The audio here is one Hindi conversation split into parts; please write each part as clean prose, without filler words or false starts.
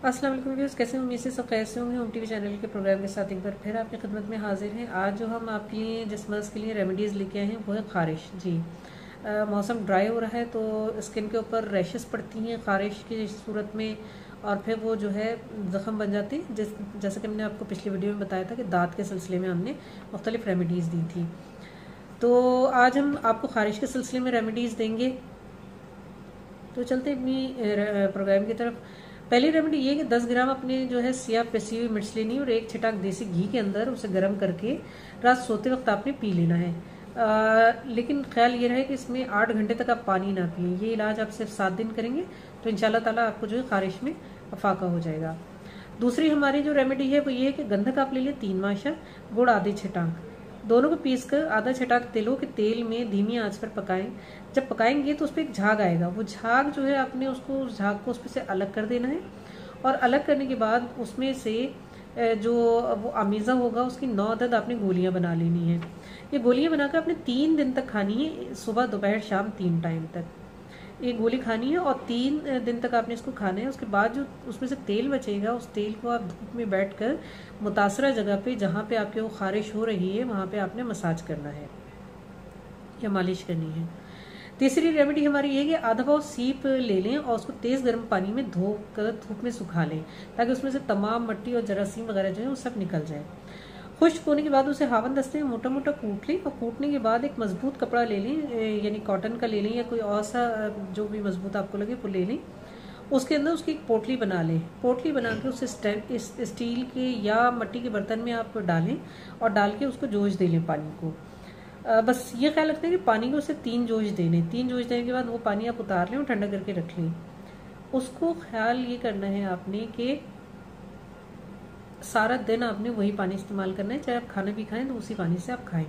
अस्सलाम वालेकुम व्यूअर्स, कैसे उम्मीद से सब कैसे होंगे। होम टीवी चैनल के प्रोग्राम के साथ एक बार फिर आपकी खिदमत में हाजिर हैं। आज जो हम आपके जिस मर्ज़ के लिए रेमेडीज़ लेके आए हैं वो है ख़ारिश। जी, मौसम ड्राई हो रहा है तो स्किन के ऊपर रैशेस पड़ती हैं ख़ारिश की सूरत में, और फिर वो जो है ज़ख़म बन जाती है। जैसे कि हमने आपको पिछली वीडियो में बताया था कि दाँत के सिलसिले में हमने मुख्तलिफ़ रेमेडीज़ दी थी। तो आज हम आपको ख़ारिश के सिलसिले में रेमेडीज़ देंगे। तो चलते अपनी प्रोग्राम की तरफ। पहली रेमेडी ये कि 10 ग्राम अपने जो है सिया पिसी हुई मिर्च लेनी है और एक छिटाक देसी घी के अंदर उसे गर्म करके रात सोते वक्त आपने पी लेना है। लेकिन ख्याल ये रहे कि इसमें 8 घंटे तक आप पानी ना पिए। ये इलाज आप सिर्फ 7 दिन करेंगे तो इंशाल्लाह ताला आपको जो है ख़ारिश में अफाका हो जाएगा। दूसरी हमारी जो रेमेडी है वो ये है कि गंधक आप ले लें 3 माशा, गुड़ आधे छिटाक, दोनों को पीसकर आधा छिटाक तिलों के तेल में धीमी आंच पर पकाएं। जब पकाएंगे तो उस पर एक झाग आएगा, वो झाग जो है आपने उसको उस झाग को उसमें से अलग कर देना है। और अलग करने के बाद उसमें से जो वो अमीज़ा होगा उसकी 9 अदद आपने गोलियां बना लेनी है। ये गोलियां बनाकर आपने 3 दिन तक खानी है, सुबह दोपहर शाम 3 टाइम तक एक गोली खानी है और 3 दिन तक आपने इसको खाना है। उसके बाद जो उसमें से तेल बचेगा उस तेल को आप धूप में बैठकर मुतासरा जगह पे जहाँ पे आपके वो ख़ारिश हो रही है वहाँ पे आपने मसाज करना है या मालिश करनी है। तीसरी रेमेडी हमारी ये कि आधा पाव सीप ले लें और उसको तेज़ गर्म पानी में धोकर धूप में सुखा लें ताकि उसमें से तमाम मट्टी और जरासीम वगैरह जो है वो सब निकल जाए। खुश्क होने के बाद उसे हावन दस्ते में मोटा मोटा कूट लें और कूटने के बाद एक मजबूत कपड़ा ले लें, यानी कॉटन का ले लें या कोई और सा जो भी मजबूत आपको लगे वो ले लें। उसके अंदर उसकी एक पोटली बना लें। पोटली बना के उसे स्टील के या मिट्टी के बर्तन में आप डालें और डाल के उसको जोश दे लें पानी को। बस ये ख्याल रखते हैं कि पानी को उसे 3 जोश देने। 3 जोश देने के बाद वो पानी आप उतार लें और ठंडा करके रख लें। उसको ख्याल ये करना है आपने कि सारा दिन आपने वही पानी इस्तेमाल करना है, चाहे आप खाना भी खाएं तो उसी पानी से आप खाएं।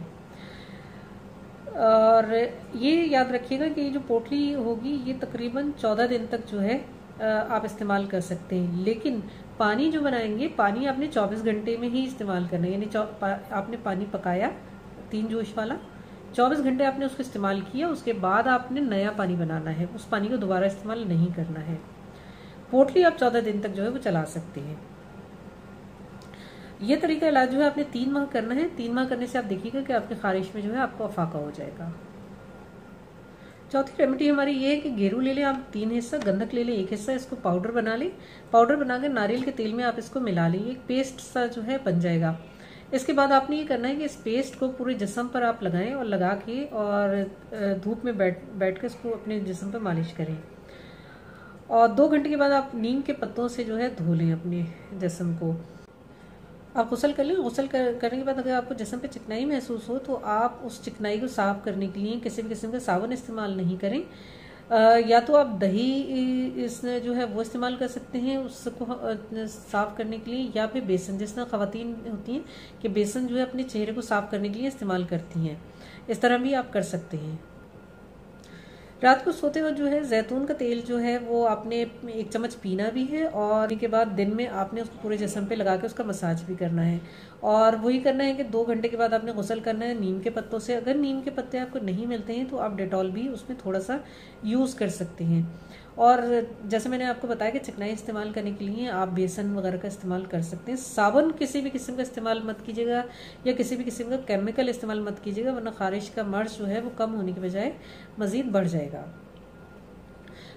और ये याद रखिएगा कि ये जो पोटली होगी ये तकरीबन 14 दिन तक जो है आप इस्तेमाल कर सकते हैं। लेकिन पानी जो बनाएंगे पानी आपने 24 घंटे में ही इस्तेमाल करना है, यानी आपने पानी पकाया 3 जोश वाला, 24 घंटे आपने उसको इस्तेमाल किया, उसके बाद आपने नया पानी बनाना है, उस पानी को दोबारा इस्तेमाल नहीं करना है। पोटली आप 14 दिन तक जो है वो चला सकते हैं। ये तरीका इलाज जो है आपने 3 माह करना है। 3 माह करने से आप देखिएगा कि आपके ख़ारिश में जो है आपको अफाका हो जाएगा। चौथी रेमेडी हमारी ये है कि गेरू ले लें आप 3 हिस्सा, गंधक ले लें 1 हिस्सा, इसको पाउडर बना लें। पाउडर बनाकर नारियल के तेल में आप इसको मिला लें, एक पेस्ट सा जो है बन जाएगा। इसके बाद आपने ये करना है कि इस पेस्ट को पूरे जिस्म पर आप लगाएं और लगा के और धूप में बैठ के इसको अपने जिस्म पर मालिश करें। और 2 घंटे के बाद आप नीम के पत्तों से जो है धो लें अपने जिस्म को। आप गुसल कर लें। गुसल करने के बाद अगर आपको जिस्म पे चिकनाई महसूस हो तो आप उस चिकनाई को साफ करने के लिए किसी भी किस्म का साबुन इस्तेमाल नहीं करें। या तो आप दही इसने जो है वो इस्तेमाल कर सकते हैं उसको साफ करने के लिए, या फिर बेसन, जिस तरह ख़वातीन होती हैं कि बेसन जो है अपने चेहरे को साफ करने के लिए इस्तेमाल करती हैं, इस तरह भी आप कर सकते हैं। रात को सोते वक्त जो है जैतून का तेल जो है वो आपने 1 चम्मच पीना भी है और इसके बाद दिन में आपने उसको पूरे जिस्म पे लगा के उसका मसाज भी करना है। और वही करना है कि 2 घंटे के बाद आपने गुसल करना है नीम के पत्तों से। अगर नीम के पत्ते आपको नहीं मिलते हैं तो आप डेटॉल भी उसमें थोड़ा सा यूज़ कर सकते हैं। और जैसे मैंने आपको बताया कि चिकनाई इस्तेमाल करने के लिए आप बेसन वगैरह का इस्तेमाल कर सकते हैं। साबुन किसी भी किस्म का इस्तेमाल मत कीजिएगा या किसी भी किस्म का केमिकल इस्तेमाल मत कीजिएगा, वरना ख़ारिश का मर्ज जो है वो कम होने के बजाय मज़ीद बढ़ जाएगा।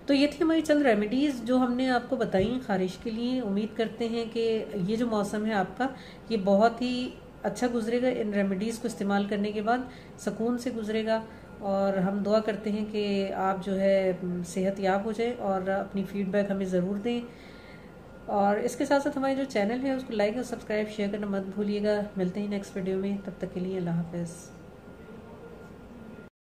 तो ये थी हमारी चंद रेमेडीज़ जो हमने आपको बताई ख़ारिश के लिए। उम्मीद करते हैं कि ये जो मौसम है आपका ये बहुत ही अच्छा गुजरेगा। इन रेमेडीज़ को इस्तेमाल करने के बाद सुकून से गुजरेगा और हम दुआ करते हैं कि आप जो है सेहत याब हो जाए और अपनी फ़ीडबैक हमें ज़रूर दें। और इसके साथ साथ हमारे जो चैनल है उसको लाइक और सब्सक्राइब शेयर करना मत भूलिएगा। मिलते हैं नेक्स्ट वीडियो में, तब तक के लिए अल्लाह हाफ़िज़।